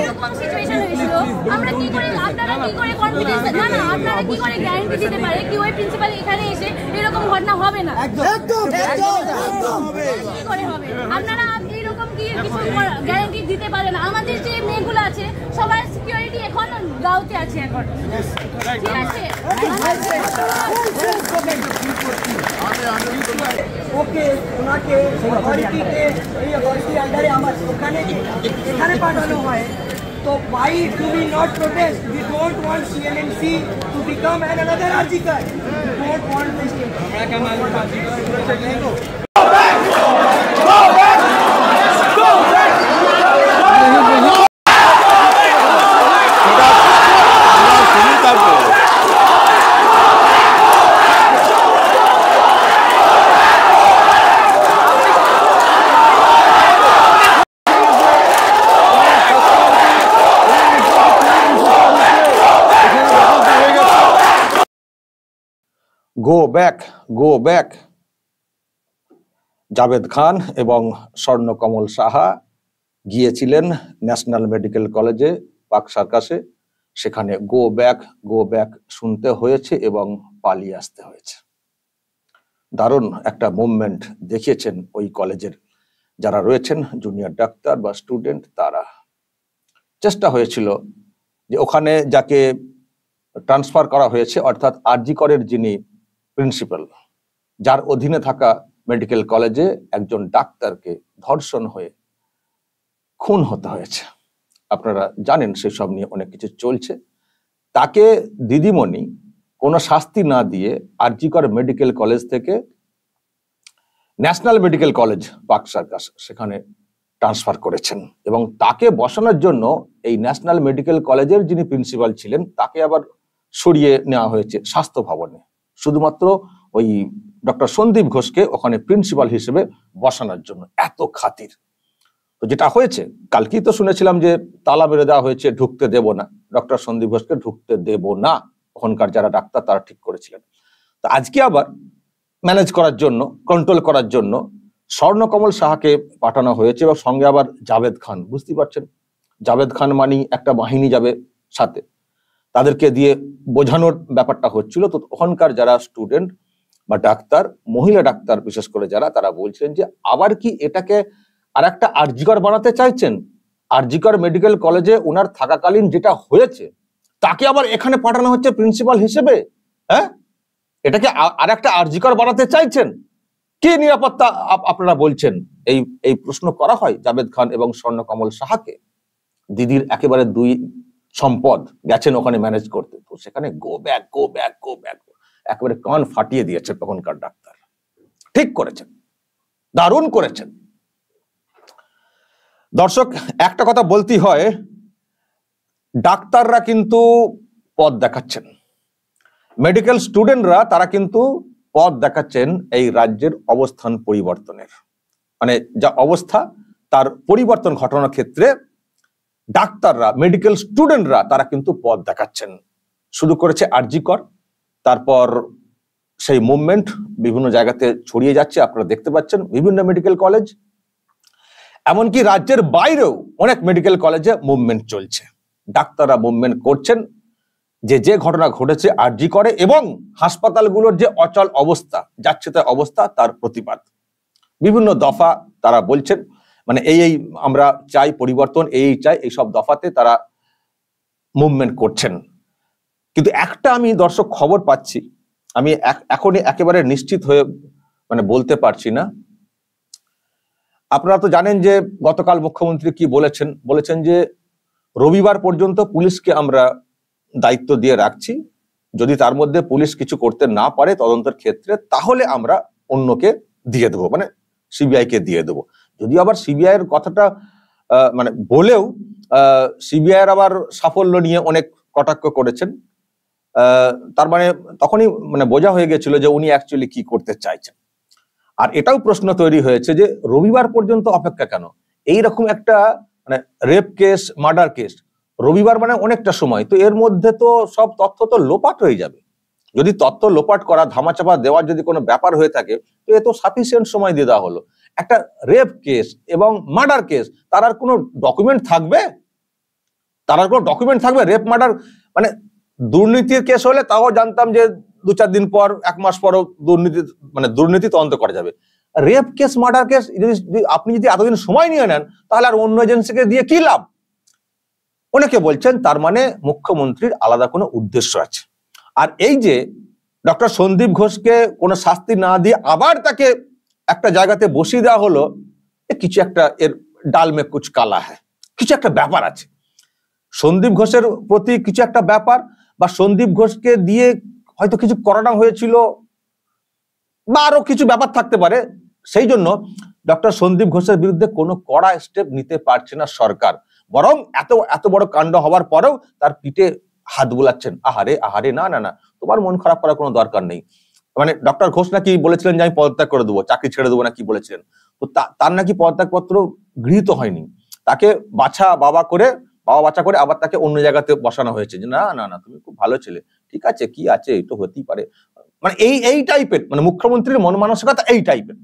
এরকম সিচুয়েশন হয়েছিল, আমরা কি করে, আপনারা কি করে কনফিডেন্স, না না আপনারা কি করে গ্যারান্টি দিতে পারে কি ওই প্রিন্সিপাল এখানে এসে এরকম ঘটনা হবে না? একদম কি করে হবে? আপনারা এরকম কি কিছু গ্যারান্টি দিতে পারে না? আমাদের যে মেয়েগুলো আছে সবার সিকিউরিটি এখন গাঁওতে আছে এখন, ঠিক আছে? ওকে ওনাকে অথরিটিতে এই অথরিটি আন্ডারে আমার ওখানে এখানে পাঠানো হয়, তো why do we not protest? We don't want CNMC to become another Arjikar. We don't want this. Go back go back. Javed Khan এবং স্বর্ণকমল সাহা গিয়েছিলেন ন্যাশনাল মেডিকেল কলেজে পার্ক সার্কাসে, সেখানে গো ব্যাক শুনতে হয়েছে এবং পালিয়ে আসতে হয়েছে। দারুণ একটা মুভমেন্ট দেখিয়েছেন ওই কলেজের যারা রয়েছেন জুনিয়র ডাক্তার বা স্টুডেন্ট, তারা চেষ্টা হয়েছিল যে ওখানে যাকে ট্রান্সফার করা হয়েছে অর্থাৎ আরজি করের যিনি প্রিন্সিপাল, যার অধীনে থাকা মেডিকেল কলেজে একজন ডাক্তারকে ধর্ষণ হয়ে খুন হতে হয়েছে। আপনারা জানেন সেসব নিয়ে অনেক কিছু চলছে। তাকে দিদিমণি কোনো শাস্তি না দিয়ে আরজি কর মেডিকেল কলেজ থেকে national medical college park circus সেখানে ট্রান্সফার করেছেন এবং তাকে বসানোর জন্য এই ন্যাশনাল মেডিকেল কলেজের যিনি প্রিন্সিপাল ছিলেন তাকে আবার সরিয়ে নেওয়া হয়েছে স্বাস্থ্য ভবনে, শুধুমাত্র ওই ডক্টর সন্দীপ ঘোষকে ওখানে প্রিন্সিপাল হিসেবে বসানোর জন্য। এত খাতির। তো যেটা হয়েছে কালকেই তো শুনেছিলাম যে তালা মেরে দেওয়া হয়েছে, ঢুকতে দেব না, ডক্টর সন্দীপ ঘোষকে ঢুকতে দেব না, ওখানকার যারা ডাক্তার তারা ঠিক করেছিলেন। তো আজকে আবার ম্যানেজ করার জন্য, কন্ট্রোল করার জন্য স্বর্ণকমল সাহাকে পাঠানো হয়েছে এবং সঙ্গে আবার জাভেদ খান। বুঝতেই পারছেন, জাভেদ খান মানি একটা বাহিনী যাবে সাথে, তাদেরকে দিয়ে বোঝানোর ব্যাপারটা হচ্ছিল। তো ওখানকার যারা স্টুডেন্ট বা ডাক্তার, মহিলা ডাক্তার বিশেষ করে যারা, তারা বলছেন যে আবার কি এটাকে আর একটা আরজিকর বানাতে চাইছেন? আরজিকর মেডিকেল কলেজে ওনার থাকাকালীন যেটা হয়েছে তাকে আবার এখানে পাঠানো হচ্ছে প্রিন্সিপাল হিসেবে। হ্যাঁ, এটাকে আর একটা আরজিকর বানাতে চাইছেন? কি নিরাপত্তা আপনারা বলছেন? এই প্রশ্ন করা হয় জাভেদ খান এবং স্বর্ণকমল সাহাকে। দিদির একেবারে দুই সম্পদ গেছেন ওখানে ম্যানেজ করতে, তো সেখানে গো ব্যাক একেবারে কান ফাটিয়ে দিয়েছে তখনকার ডাক্তার। ঠিক করেছেন, দারুণ করেছেন। দর্শক, একটা কথা বলতেই হয়, ডাক্তাররা কিন্তু পথ দেখাচ্ছেন, মেডিকেল স্টুডেন্টরা তারা কিন্তু পথ দেখাচ্ছেন এই রাজ্যের অবস্থান পরিবর্তনের। মানে যা অবস্থা তার পরিবর্তন ঘটানোর ক্ষেত্রে ডাক্তাররা, মেডিকেল স্টুডেন্টরা তারা কিন্তু পথ দেখাচ্ছেন। শুরু করেছে আরজি কর, তারপর সেই মুভমেন্ট বিভিন্ন জায়গাতে ছড়িয়ে যাচ্ছে, আপনারা দেখতে পাচ্ছেন বিভিন্ন মেডিকেল কলেজ, এমনকি রাজ্যের বাইরেও অনেক মেডিকেল কলেজে মুভমেন্ট চলছে। ডাক্তাররা মুভমেন্ট করছেন যে ঘটনা ঘটেছে আরজি করে এবং হাসপাতালগুলোর যে অচল অবস্থা, যাচ্ছে তাই অবস্থা, তার প্রতিবাদ। বিভিন্ন দফা তারা বলছেন, মানে এই আমরা চাই পরিবর্তন, এই চাই, এইসব দফাতে তারা মুভমেন্ট করছেন। কিন্তু একটা আমি দর্শক খবর পাচ্ছি, আমি এখনই একেবারে নিশ্চিত হয়ে মানে বলতে পারছি না। আপনারা তো জানেন যে গতকাল মুখ্যমন্ত্রী কি বলেছেন যে রবিবার পর্যন্ত পুলিশকে আমরা দায়িত্ব দিয়ে রাখছি, যদি তার মধ্যে পুলিশ কিছু করতে না পারে তদন্তের ক্ষেত্রে, তাহলে আমরা অন্যকে দিয়ে দেবো, মানে সিবিআই কে দিয়ে দেবো। যদিও আবার সিবিআই এর কথাটা মানে বলেও সিবিআই এর আবার সাফল্য নিয়ে অনেক কটাক্ষ করেছেন। তার মানে তখনই মানে বোঝা হয়ে গেছিল যে উনি অ্যাকচুয়ালি কি করতে চাইছেন। আর এটাও প্রশ্ন তৈরি হয়েছে যে রবিবার পর্যন্ত অপেক্ষা কেন? এইরকম একটা মানে রেপ কেস, মার্ডার কেস, রবিবার মানে অনেকটা সময়, তো এর মধ্যে তো সব তথ্য তো লোপাট হয়ে যাবে। যদি তথ্য লোপাট করা, ধামাচাপা দেওয়ার যদি কোনো ব্যাপার হয়ে থাকে, তো এ তো সাফিসিয়েন্ট সময় দিয়ে দেওয়া হলো। একটা রেপ কেস এবং মার্ডার কেস, তার আর কোনো ডকুমেন্ট থাকবে? তার কোনো ডকুমেন্ট থাকবে? রেপ মার্ডার মানে দুর্নীতির কেস হলে তাও জানতাম যে 2-4 দিন পর 1 মাস পরও দুর্নীতি তদন্ত করা যাবে। রেপ কেস, মার্ডার কেস আপনি যদি এতদিন সময় নিয়ে নেন তাহলে আর অন্য এজেন্সিকে দিয়ে কি লাভ? অনেকে বলছেন তার মানে মুখ্যমন্ত্রীর আলাদা কোনো উদ্দেশ্য আছে। আর এই যে ডক্টর সন্দীপ ঘোষকে কোনো শাস্তি না দিয়ে আবার তাকে একটা জায়গাতে বসিয়ে দেওয়া হলো, কিছু একটা এর ডাল মে কুচ কালা হ্যায়, কিছু একটা ব্যাপার আছে। সন্দীপ ঘোষের প্রতি কিছু একটা ব্যাপার, বা সন্দীপ ঘোষকে দিয়ে হয়তো কিছু করানো হয়েছিল, বা আরো কিছু ব্যাপার থাকতে পারে। সেই জন্য ডক্টর সন্দীপ ঘোষের বিরুদ্ধে কোনো কড়া স্টেপ নিতে পারছে না সরকার, বরং এত বড় কাণ্ড হওয়ার পরেও তার পিঠে হাত বুলাচ্ছেন। আহারে আহারে, না না না, তোমার মন খারাপ করার কোনো দরকার নেই। মানে ডক্টর ঘোষ নাকি বলেছিলেন যে আমি পদত্যাগ করে দেবো, চাকরি ছেড়ে দেবো, নাকি বলেছিলেন। তো তার নাকি পদত্যাগপত্র গৃহীত হয়নি, তাকে বাবা বাছা করে আবার তাকে অন্য জায়গাতে বসানো হয়েছে যে না না না, তুমি খুব ভালো ছেলে, ঠিক আছে, কি আছে, এই তো হতেই পারে। মানে এই টাইপের, মানে মুখ্যমন্ত্রীর মন মানসিকতা এই টাইপের।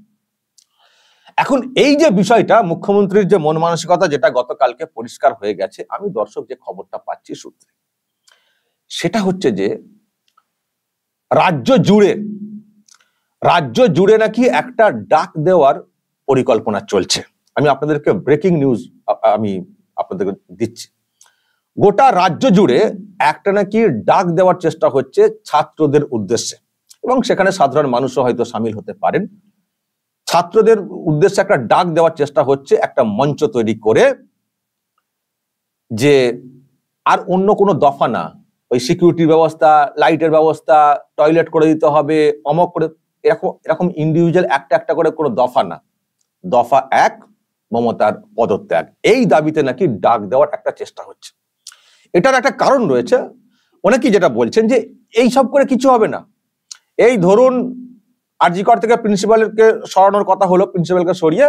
এখন এই যে বিষয়টা, মুখ্যমন্ত্রীর যে মন মানসিকতা, যেটা গতকালকে পরিষ্কার হয়ে গেছে, আমি দর্শক যে খবরটা পাচ্ছি সূত্রে, সেটা হচ্ছে যে রাজ্য জুড়ে নাকি একটা ডাক দেওয়ার পরিকল্পনা চলছে। আমি আপনাদেরকে ব্রেকিং নিউজ আমি আপনাদেরকে দিচ্ছি। গোটা রাজ্য জুড়ে একটা নাকি ডাক দেওয়ার চেষ্টা হচ্ছে ছাত্রদের উদ্দেশ্যে, এবং সেখানে সাধারণ মানুষও হয়তো সামিল হতে পারেন। ছাত্রদের উদ্দেশ্যে একটা ডাক দেওয়ার চেষ্টা হচ্ছে, একটা মঞ্চ তৈরি করে, যে আর অন্য কোনো দফা না, ওই সিকিউরিটির ব্যবস্থা, লাইটের ব্যবস্থা, টয়লেট করে দিতে হবে, অমক করে, এরকম ইন্ডিভিজুয়াল একটা করে কোনো দফা না। দফা 1, মমতার পদত্যাগ। এই দাবিতে নাকি ডাক দেওয়ার একটা চেষ্টা হচ্ছে। এটার একটা কারণ রয়েছে। অনেকেই যেটা বলছেন যে এই সব করে কিছু হবে না। এই ধরুন আরজি কর থেকে প্রিন্সিপালকে সরানোর কথা হলো, প্রিন্সিপালকে সরিয়ে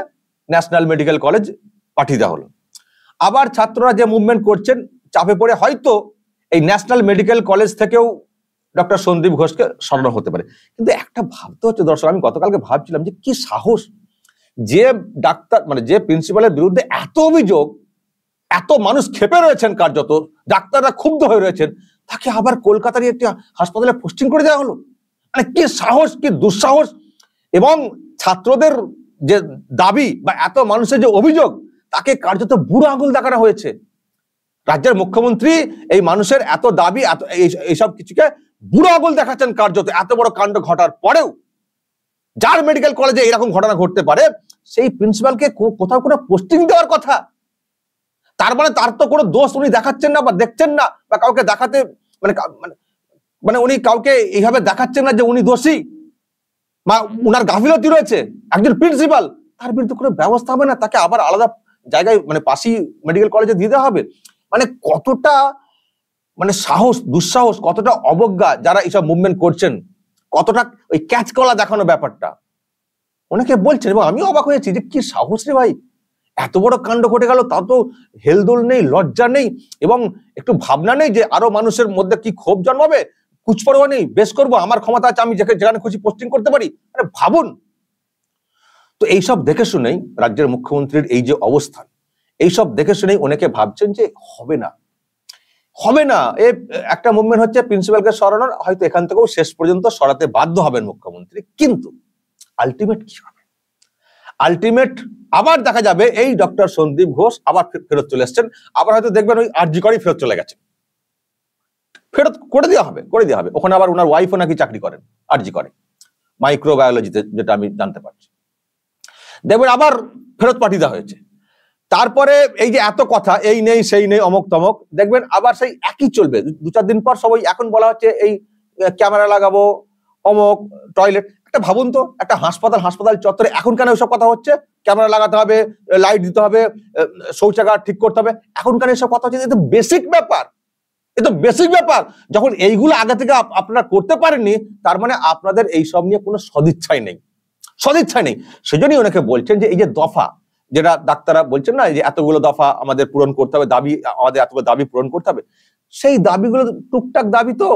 ন্যাশনাল মেডিকেল কলেজ পাঠিয়ে দেওয়া হলো। আবার ছাত্ররা যে মুভমেন্ট করছেন, চাপে পড়ে হয়তো এই ন্যাশনাল মেডিকেল কলেজ থেকেও ডক্টর সন্দীপ ঘোষকে সরানো হতে পারে। কিন্তু একটা ভাবতে হচ্ছে দর্শক, আমি গতকালকে ভাবছিলাম যে কি সাহস, যে ডাক্তার, মানে যে প্রিন্সিপালের বিরুদ্ধে এত অভিযোগ, এত মানুষ ক্ষেপে রয়েছেন, কার্যত ডাক্তাররা ক্ষুব্ধ হয়ে রয়েছেন, তাকে আবার কলকাতার একটি হাসপাতালে পোস্টিং করে দেওয়া হলো। মানে কি সাহস, কি দুঃসাহস! এবং ছাত্রদের যে দাবি বা এত মানুষের যে অভিযোগ, তাকে কার্যত বুড়ো আঙুল দেখানো হয়েছে। রাজ্যের মুখ্যমন্ত্রী এই মানুষের এত দাবি, এইসব কিছুকে বুড়ো আঙুল দেখাচ্ছেন কার্যত। এত বড় কাণ্ড ঘটার পরেও যার মেডিকেল কলেজে এরকম ঘটনা ঘটতে পারে, সেই প্রিন্সিপালকে কোথাও কোনো পোস্টিং দেওয়ার কথা। তার মানে তার তো কোনো দোষ উনি দেখাচ্ছেন না, বা দেখছেন না, বা কাউকে দেখাতে মানে উনি কাউকে এইভাবে দেখাচ্ছেন না যে উনি দোষী বা উনার গাফিলতি রয়েছে। একজন প্রিন্সিপাল, তার বিরুদ্ধে কোনো ব্যবস্থা হবে না, তাকে আবার আলাদা জায়গায়, মানে পাশেই মেডিকেল কলেজে দিয়ে দেওয়া হবে। মানে কতটা মানে সাহস, দুঃসাহস, কতটা অবজ্ঞা যারা এইসব মুভমেন্ট করছেন, কতটা ওই ক্যাচ কলা দেখানো ব্যাপারটা অনেকে বলছেন। এবং আমি অবাক হয়েছি যে কি সাহস রে ভাই, এত বড় কাণ্ড ঘটে গেল, তা তো হেলদোল নেই, লজ্জা নেই, এবং একটু ভাবনা নেই যে আরো মানুষের মধ্যে কি ক্ষোভ জন্মাবে। কুচপরোয়া নেই, বেশ করবো, আমার ক্ষমতা আছে, আমি যেখানে খুশি পোস্টিং করতে পারি। আরে ভাবুন তো। এইসব দেখে শুনেই রাজ্যের মুখ্যমন্ত্রীর এই যে অবস্থান, এইসব দেখে শুনেই অনেকে ভাবছেন যে হবে না। একটা মুভমেন্ট হচ্ছে প্রিন্সিপালকে সরানোর, হয়তো এখান থেকেও শেষ পর্যন্ত সরাতে বাধ্য হবেন মুখ্যমন্ত্রী। কিন্তু আলটিমেট কি হবে? আলটিমেট আবার দেখা যাবে এই ডক্টর সন্দীপ ঘোষ আবার ফেরত চলে এসছেন, আবার হয়তো দেখবেন ওই আরজি করেই ফেরত চলে গেছে। ফেরত করে দেওয়া হবে। ওখানে আবার ওনার ওয়াইফও নাকি চাকরি করেন আরজি করে, মাইক্রোবায়োলজিতে, যেটা আমি জানতে পারছি। দেখবেন আবার ফেরত পাঠিয়ে দেওয়া হয়েছে। তারপরে এই যে এত কথা, এই নেই সেই নেই, অমক তমক, দেখবেন আবার সেই একই চলবে। 2-4 দিন পর সবাই এখন বলা হচ্ছে এই ক্যামেরা লাগাবো, অমক, টয়লেট। একটা ভাবুন তো, একটা হাসপাতাল চত্বরে এখন কেন এসব কথা হচ্ছে? ক্যামেরা লাগাতে হবে, লাইট দিতে হবে, শৌচাগার ঠিক করতে হবে, এখন কেন এসব কথা হচ্ছে? এ তো বেসিক ব্যাপার। যখন এইগুলো আগে থেকে আপনারা করতে পারেননি, তার মানে আপনাদের এইসব নিয়ে কোনো সদিচ্ছাই নেই। সেজন্যই অনেকে বলছেন যে এই যে দফা, যেটা ডাক্তাররা বলছেন না, যে এতগুলো দফা আমাদের পূরণ করতে হবে, আমাদের এতগুলো দাবি পূরণ করতে হবে, সেই দাবিগুলো টুকটাক দাবি তো,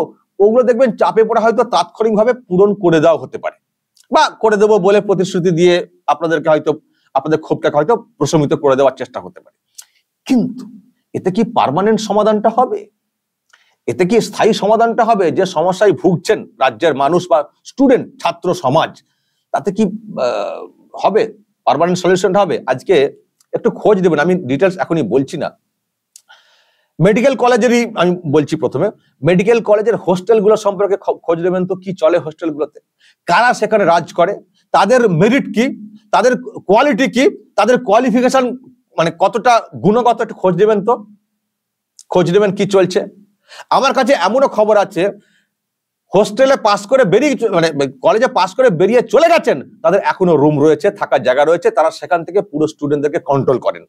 ওগুলো দেখবেন চাপে পড়া হয়তো তাৎক্ষণিকভাবে পূরণ করে দেওয়া হতে পারে, বা করে দেবো বলে প্রতিশ্রুতি দিয়ে আপনাদেরকে হয়তো, আপনাদের ক্ষোভটাকে হয়তো প্রশমিত করে দেওয়ার চেষ্টা হতে পারে। কিন্তু এতে কি পার্মানেন্ট সমাধানটা হবে? এতে কি স্থায়ী সমাধানটা হবে? যে সমস্যায় ভুগছেন রাজ্যের মানুষ বা স্টুডেন্ট ছাত্র সমাজ, তাতে কি হবে? পার্মানেন্ট সলিউশনটা হবে? আজকে একটু খোঁজ দেবেন, আমি ডিটেলস এখনই বলছি না। মেডিকেল কলেজেরই আমি বলছি প্রথমে, মেডিকেল কলেজের হোস্টেলগুলো সম্পর্কে খোঁজ নেবেন তো, কি চলে হোস্টেলগুলোতে, কারা সেখানে রাজ করে, তাদের মেরিট কি, তাদের কোয়ালিটি কি, তাদের কোয়ালিফিকেশন মানে কতটা গুণগত, একটু খোঁজ নেবেন তো, খোঁজ নেবেন কি চলছে। আমার কাছে এমনও খবর আছে হোস্টেলে পাস করে বেরিয়ে মানে কলেজে পাস করে বেরিয়ে চলে গেছেন, তাদের এখনো রুম রয়েছে, থাকার জায়গা রয়েছে, তারা সেখান থেকে পুরো স্টুডেন্টদেরকে কন্ট্রোল করেন।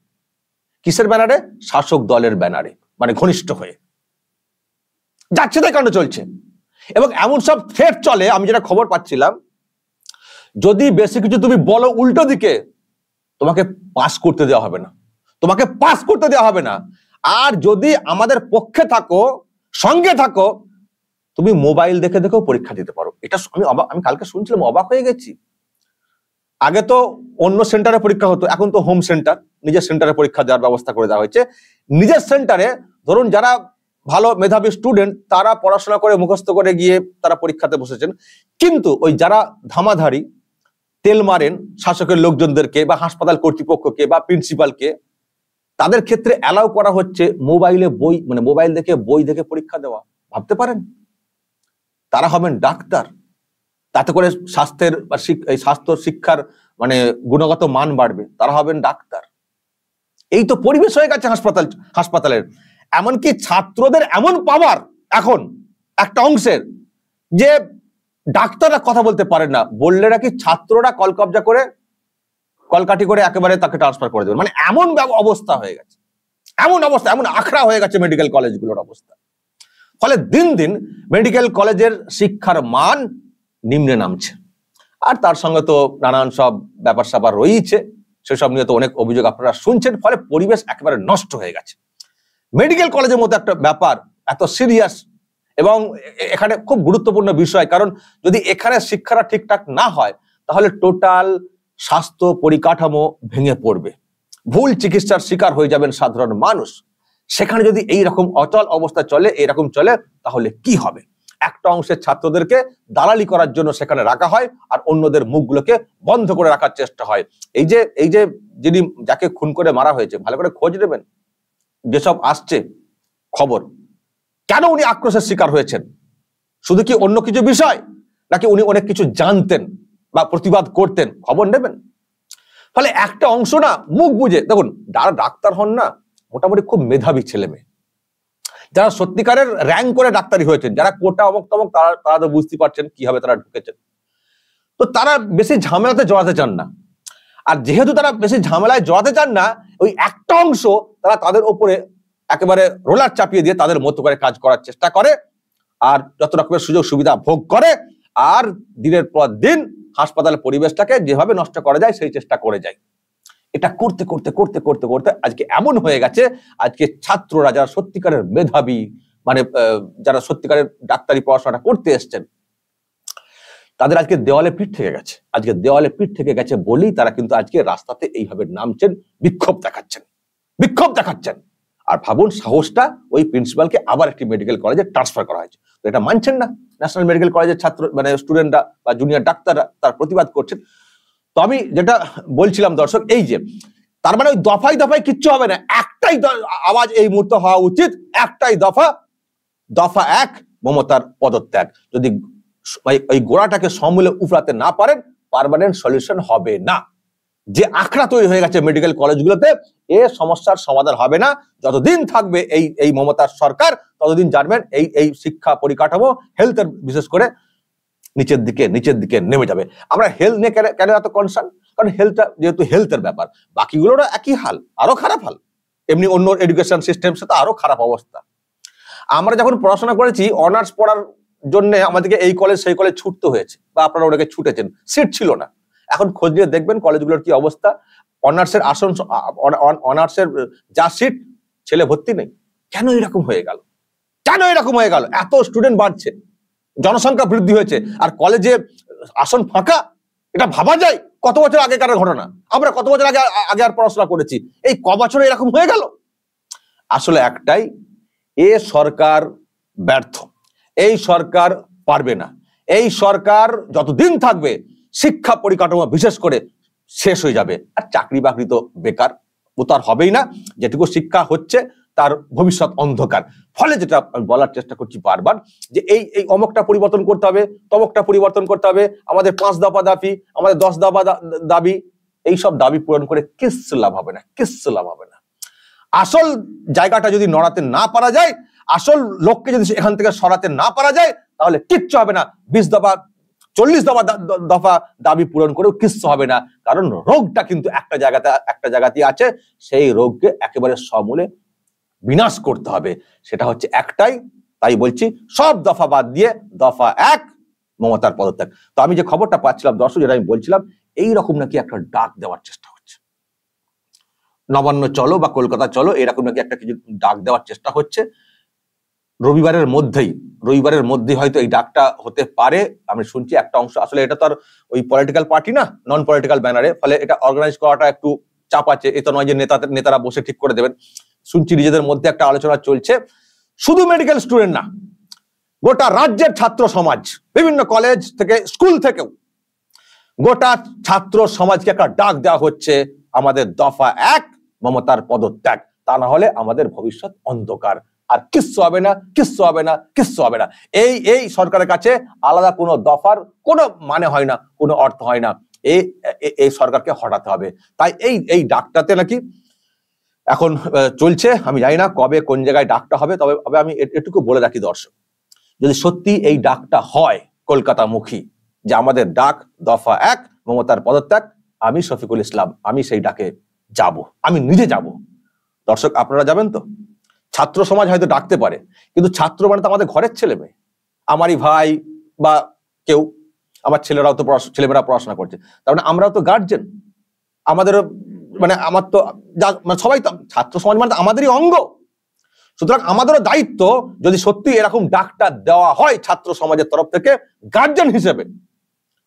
কিসের ব্যানারে? শাসক দলের ব্যানারে, মানে ঘনিষ্ঠ হয়ে যাচ্ছে, তাই কাণ্ড চলছে। এবং এমন সব থ্রেট চলে, আমি যেটা খবর পাচ্ছিলাম, যদি বেশি কিছু তুমি বলো উল্টো দিকে, তোমাকে পাস করতে দেওয়া হবে না, তোমাকে পাস করতে দেওয়া হবে না। আর যদি আমাদের পক্ষে থাকো, সঙ্গে থাকো, তুমি মোবাইল দেখে দেখেও পরীক্ষা দিতে পারো। এটা আমি কালকে শুনছিলাম, অবাক হয়ে গেছি। আগে তো অন্য সেন্টারে পরীক্ষা হতো, এখন তো হোম সেন্টার, নিজের সেন্টারে পরীক্ষা দেওয়ার ব্যবস্থা করে দেওয়া হয়েছে। নিজের সেন্টারে ধরুন যারা ভালো মেধাবী স্টুডেন্ট, তারা পড়াশোনা করে মুখস্থ করে গিয়ে তারা পরীক্ষাতে বসেছেন। কিন্তু ওই যারা ধামাধারী, তেল মারেন শাসকের লোকজনদেরকে বা হাসপাতাল কর্তৃপক্ষকে বা প্রিন্সিপালকে, তাদের ক্ষেত্রে অ্যালাউ করা হচ্ছে মোবাইলে বই, মানে মোবাইল দেখে বই দেখে পরীক্ষা দেওয়া। ভাবতে পারেন, তারা হবেন ডাক্তার, তাতে করে স্বাস্থ্যের বা স্বাস্থ্য শিক্ষার মানে গুণগত মান বাড়বে, তারা হবেন ডাক্তার। এই তো পরিবেশ হয়ে গেছে হাসপাতালের। এমনকি ছাত্রদের এমন পাওয়ার এখন একটা অংশের, যে ডাক্তাররা কথা বলতে পারেন না, বললে নাকি ছাত্ররা কলকবজা করে কলকাঠি করে একেবারে তাকে ট্রান্সফার করে দেবেন। মানে এমন অবস্থা হয়ে গেছে, এমন অবস্থা, এমন আখড়া হয়ে গেছে মেডিকেল কলেজগুলোর অবস্থা। ফলে দিন দিন মেডিকেল কলেজের শিক্ষার মান নিম্নে নামছে। আর তার সঙ্গে তো নানান সব ব্যাপার স্যাপার রয়েছে, সেসব নিয়ে তো অনেক অভিযোগ আপনারা শুনছেন। ফলে পরিবেশ একেবারে নষ্ট হয়ে গেছে। মেডিকেল কলেজের মতো একটা ব্যাপার এত সিরিয়াস এবং এখানে খুব গুরুত্বপূর্ণ বিষয়, কারণ যদি এখানে শিক্ষাটা ঠিকঠাক না হয়, তাহলে টোটাল স্বাস্থ্য পরিকাঠামো ভেঙে পড়বে, ভুল চিকিৎসার শিকার হয়ে যাবেন সাধারণ মানুষ। সেখানে যদি এইরকম অচল অবস্থা চলে, এরকম চলে, তাহলে কি হবে? একটা অংশের ছাত্রদেরকে দালালি করার জন্য সেখানে রাখা হয়, আর অন্যদের মুখগুলোকে বন্ধ করে রাখার চেষ্টা হয়। এই যে যিনি যাকে খুন করে মারা হয়েছে, ভালো করে খোঁজ নেবেন যেসব আসছে খবর, কেন উনি আক্রোশের শিকার হয়েছেন? শুধু কি অন্য কিছু বিষয়, নাকি উনি অনেক কিছু জানতেন বা প্রতিবাদ করতেন? খবর নেবেন। ফলে একটা অংশ না মুখ বুঝে, দেখুন যারা ডাক্তার হন না, মোটামুটি খুব মেধাবী ছেলে মেয়ে, যারা সত্যিকারের র্যাঙ্ক করে ডাক্তারি হয়েছেন, যারা কোটা অমক তমক, তারা তো বুঝতে পারছেন কিভাবে তারা ঢুকেছেন। তো তারা বেশি ঝামেলাতে জড়াতে চান না। আর যেহেতু তারা বেশি ঝামেলায় জড়াতে চান না, ওই একটা অংশ তারা তাদের ওপরে একেবারে রোলার চাপিয়ে দিয়ে তাদের মতো করে কাজ করার চেষ্টা করে, আর যত রকমের সুযোগ সুবিধা ভোগ করে, আর দিনের পর দিন হাসপাতালের পরিবেশটাকে যেভাবে নষ্ট করা যায় সেই চেষ্টা করে যায়। এটা করতে করতে করতে করতে করতে আজকে এমন হয়ে গেছে, আজকে ছাত্ররা যারা সত্যিকারের মেধাবী, মানে যারা সত্যিকারের ডাক্তারি পড়াশোনাটা করতে এসছেন, তাদের আজকে দেওয়ালে পিঠ থেকে গেছে। আজকে দেওয়ালে পিঠ থেকে গেছে বলেই তারা কিন্তু আজকে রাস্তাতে এইভাবে নামছেন, বিক্ষোভ দেখাচ্ছেন। আর ভাবুন, সাহসটা ওই প্রিন্সিপালকে আবার একটি মেডিকেল কলেজে ট্রান্সফার করা হয়েছে। তো এটা মানছেন না ন্যাশনাল মেডিকেল কলেজের ছাত্র, মানে স্টুডেন্টরা বা জুনিয়র ডাক্তাররা, তার প্রতিবাদ করছেন। তো আমি যেটা বলছিলাম দর্শক, এই যে তার মানে ওই দফায় দফায় কিচ্ছু হবে না, একটাই আওয়াজ এই মুহূর্তে হওয়া উচিত, একটাই দফা এক, মমতার পদত্যাগ। যদি ওই গোড়াটাকে সমূলে উফরাতে না পারেন, পার্মানেন্ট সলিউশন হবে না। যে আখড়া তৈরি হয়ে গেছে মেডিকেল কলেজগুলোতে, এ সমস্যার সমাধান হবে না। যতদিন থাকবে এই মমতার সরকার, ততদিন জানবেন এই শিক্ষা পরিকাঠামো, হেলথের বিশেষ করে নিচের দিকে নেমে যাবে। আমরা হেলথ নিয়ে কেন এত কনসার্ন? কারণ হেলথটা যেহেতু হেলথের ব্যাপার, বাকিগুলোরও একই হাল, আরো খারাপ হাল। এমনি অন্য এডুকেশন সিস্টেম সাথে আরো খারাপ অবস্থা। আমরা যখন পড়াশোনা করেছি, অনার্স পড়ার জন্য আমাদেরকে এই কলেজ সেই কলেজ ছুটতে হয়েছে, বা আপনারা ওটাকে ছুটেছেন, সিট ছিল না। এখন খোঁজ নিয়ে দেখবেন কলেজগুলোর কি অবস্থা। অনার্সের আসন, অনার্সের যা সিট, ছেলে ভর্তি নেই। কেন এরকম হয়ে গেল? এত স্টুডেন্ট বাড়ছে, জনসংখ্যা বৃদ্ধি হয়েছে, আর কলেজে আসন ফাঁকা। এটা ভাবা যায়? কত বছর আগেকার ঘটনা, আমরা কত বছর আগে আর পড়াশোনা করেছি, এই ক বছরে এরকম হয়ে গেল। আসলে একটাই, এ সরকার ব্যর্থ, এই সরকার পারবে না, এই সরকার যতদিন থাকবে শিক্ষা পরিকাঠামো বিশেষ করে শেষ হয়ে যাবে, আর চাকরি বাকরি তো বেকার, ও তো আর হবেই না, যেটুকু শিক্ষা হচ্ছে তার ভবিষ্যৎ অন্ধকার। ফলে যেটা আমি বলার চেষ্টা করছি বারবার, যে এই এই অমকটা পরিবর্তন করতে হবে, তমকটা পরিবর্তন করতে হবে, আমাদের 5 দফা দাবি, আমাদের 10 দফা দাবি, এইসব দাবি পূরণ করে কিচ্ছু লাভ হবে না, কিচ্ছু লাভ হবে না। আসল জায়গাটা যদি নড়াতে না পারা যায়, আসল লোককে যদি এখান থেকে সরাতে না পারা যায়, তাহলে কিচ্ছু হবে না। 20 দফা 40 দফা দাবি পূরণ করেও কিচ্ছু হবে না, কারণ রোগটা কিন্তু একটা জায়গাতেই আছে, সেই রোগকে একেবারে সমূলে বিনাশ করতে হবে। সেটা হচ্ছে একটাই, তাই বলছি সব দফা বাদ দিয়ে দফা 1 মমতার পদত্যাগ। তো আমি যে খবরটা পাচ্ছিলাম দর্শক, যেটা আমি বলছিলাম, এইরকম নাকি একটা ডাক দেওয়ার চেষ্টা হচ্ছে, নবান্ন চলো বা কলকাতা চলো, এরকম নাকি একটা কিছু ডাক দেওয়ার চেষ্টা হচ্ছে। রবিবারের মধ্যেই হয়তো এই ডাকটা হতে পারে, আমি শুনছি একটা অংশ। আসলে এটা তো আর ওই পলিটিক্যাল পার্টি না, নন পলিটিক্যাল ব্যানারে, ফলে এটা অর্গানাইজ করাটা একটু চাপ আছে। এটা নয় যে নেতারা বসে ঠিক করে দেবেন। শুনছি নিজেদের মধ্যে একটা আলোচনা চলছে, শুধু মেডিকেল স্টুডেন্ট না, গোটা রাজ্যের ছাত্র সমাজ, বিভিন্ন কলেজ থেকে, স্কুল থেকেও গোটা ছাত্র সমাজকে একটা ডাক দেওয়া হচ্ছে, আমাদের দফা 1 মমতার পদত্যাগ, তা না হলে আমাদের ভবিষ্যৎ অন্ধকার, আর কিচ্ছু হবে না, কিচ্ছু হবে না, কিচ্ছু হবে না। এই সরকারের কাছে আলাদা কোনো দফার কোনো মানে হয় না, কোনো অর্থ হয় না। এই সরকারকে হটাতে হবে। তাই এই ডাকটাতে নাকি এখন চলছে, আমি জানি না কবে কোন জায়গায় ডাকটা হবে, তবে আমি এটুকু বলে রাখি দর্শক, যদি সত্যি এই ডাকটা হয় কলকাতামুখী, যে আমাদের ডাক দফা 1 মমতার পদত্যাগ, আমি শফিকুল ইসলাম, আমি সেই ডাকে যাব, আমি নিজে যাব। দর্শক আপনারা যাবেন তো? ছাত্র সমাজ হয়তো ডাকতে পারে, কিন্তু ছাত্র মানে তো আমাদের ঘরের ছেলে মেয়ে, আমারই ভাই বা কেউ, আমার ছেলেমেয়েরা পড়াশোনা করছে, তার মানে আমরাও তো গার্জেন, আমাদেরও মানে আমার তো সবাই তো ছাত্র সমাজ মানে আমাদেরই অঙ্গ। সুতরাং আমাদেরও দায়িত্ব, যদি সত্যি এরকম ডাকটা দেওয়া হয় ছাত্র সমাজের তরফ থেকে গার্জেন হিসেবে,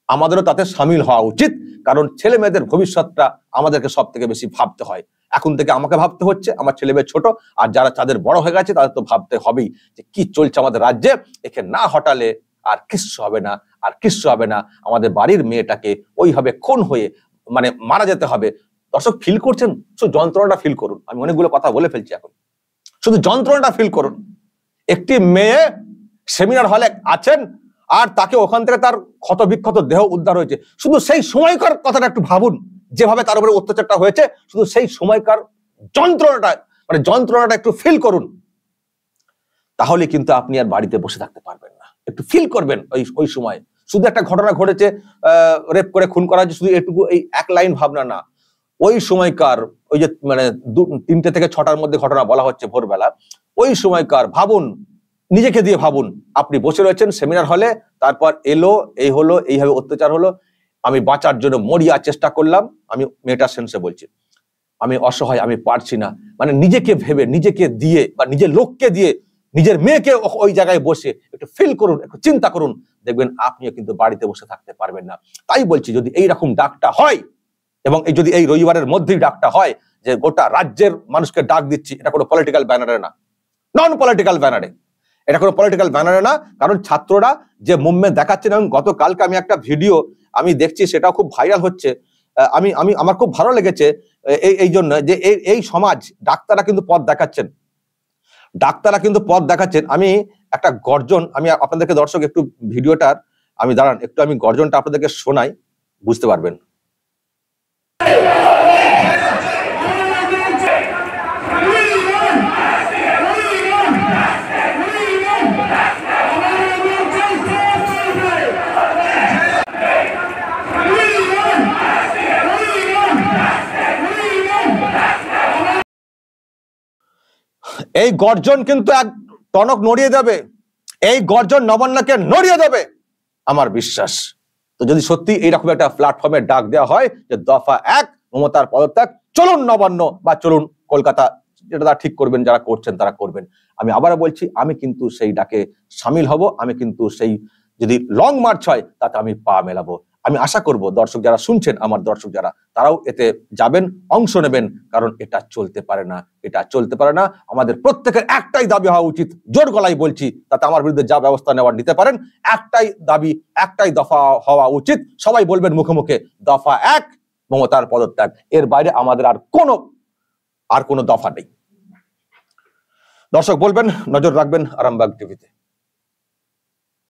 আমাদেরও তাতে সামিল হওয়া উচিত। কারণ ছেলে মেয়েদের ভবিষ্যৎটা আমাদেরকে সব থেকে বেশি ভাবতে হয়। এখন থেকে আমাকে ভাবতে হচ্ছে, আমার ছেলে মেয়ে ছোট, আর যারা তাদের বড় হয়ে গেছে তাদের তো ভাবতে হবেই যে কি চলছে আমাদের রাজ্যে, একে না হটালে আর কিচ্ছু হবে না, আর কিচ্ছু হবে না। আমাদের বাড়ির মেয়েটাকে ওইভাবে খুন হয়ে মানে মারা যেতে হবে। দর্শক ফিল করছেন? শুধু যন্ত্রণাটা ফিল করুন। আমি অনেকগুলো কথা বলে ফেলছি, এখন শুধু যন্ত্রণাটা ফিল করুন। একটি মেয়ে সেমিনার হলে আছেন, আর তাকে ওখান থেকে তার ক্ষত বিক্ষত দেহ উদ্ধার হয়েছে। শুধু সেই সময়কার কথাটা একটু ভাবুন, যেভাবে তার উপরে অত্যাচারটা হয়েছে, শুধু সেই সময়কার যন্ত্রণাটা একটু ফিল করুন, তাহলে কিন্তু আপনি আর বাড়িতে বসে থাকতে পারবেন না। একটু ফিল করবেন ওই সময়। শুধু একটা ঘটনা ঘটেছে, রেপ করে খুন করা হয়েছে, শুধু এটুকু এই এক লাইন ভাবনা না, ওই সময়কার ওই যে মানে 3টে থেকে 6টার মধ্যে ঘটনা বলা হচ্ছে ভোরবেলা, ওই সময়কার ভাবুন, নিজেকে দিয়ে ভাবুন। আপনি বসে রয়েছেন সেমিনার হলে, তারপর এলো, এই হলো, এইভাবে অত্যাচার হলো, আমি বাঁচার জন্য মরিয়া চেষ্টা করলাম, আমি মেয়েটার সেন্সে বলছি, আমি অসহায়, আমি পারছি না, মানে নিজেকে ভেবে, নিজেকে দিয়ে বা নিজের লোককে দিয়ে নিজের মেয়েকে ওই জায়গায় বসে একটু ফিল করুন, একটু চিন্তা করুন, দেখবেন আপনিও কিন্তু বাড়িতে বসে থাকতে পারবেন না। তাই বলছি, যদি এইরকম ডাকটা হয়, এবং যদি এই রবিবারের মধ্যেই ডাকটা হয় যে গোটা রাজ্যের মানুষকে ডাক দিচ্ছি, এটা কোনো পলিটিক্যাল ব্যানারে না, নন পলিটিক্যাল ব্যানারে, এটা কোনো পলিটিক্যাল ব্যানারে না। কারণ ছাত্ররা যে মুভমেন্ট দেখাচ্ছেন, এবং গতকালকে আমি একটা ভিডিও আমি দেখছি, সেটাও খুব ভাইরাল হচ্ছে, আমার খুব ভালো লেগেছে এই জন্য যে এই সমাজ, ডাক্তাররা কিন্তু পথ দেখাচ্ছেন, আমি একটা গর্জন, আমি আপনাদেরকে দর্শক একটু ভিডিওটার আমি দাঁড়ান একটু আমি গর্জনটা আপনাদেরকে শোনাই, বুঝতে পারবেন। এই গর্জন কিন্তু এক টনক নড়িয়ে দেবে, এই গর্জন নবান্নকে নড়িয়ে দেবে আমার বিশ্বাস। তো যদি সত্যি এইরকম একটা প্ল্যাটফর্মে ডাক দেওয়া হয় যে দফা 1 মমতার পদত্যাগ, চলুন নবান্ন বা চলুন কলকাতা, যেটা তারা ঠিক করবেন, যারা করছেন তারা করবেন। আমি আবারও বলছি, আমি কিন্তু সেই ডাকে সামিল হব, আমি কিন্তু সেই যদি লং মার্চ হয় তাতে আমি পা মেলাবো। আমি আশা করব দর্শক যারা শুনছেন, আমার দর্শক যারা, তারাও এতে যাবেন, অংশ নেবেন, কারণ এটা চলতে পারে না, এটা চলতে পারে না। আমাদের প্রত্যেকের একটাই দাবি হওয়া উচিত, জোর গলায় বলছি, তাতে আমার বিরুদ্ধে যা ব্যবস্থা নেওয়ার নিতে পারেন। একটাই দাবি, একটাই দফা হওয়া উচিত। সবাই বলবেন মুখে মুখে দফা 1 মমতার পদত্যাগ। এর বাইরে আমাদের আর কোনো দফা নেই। দর্শক বলবেন, নজর রাখবেন আরামবাগ টিভিতে।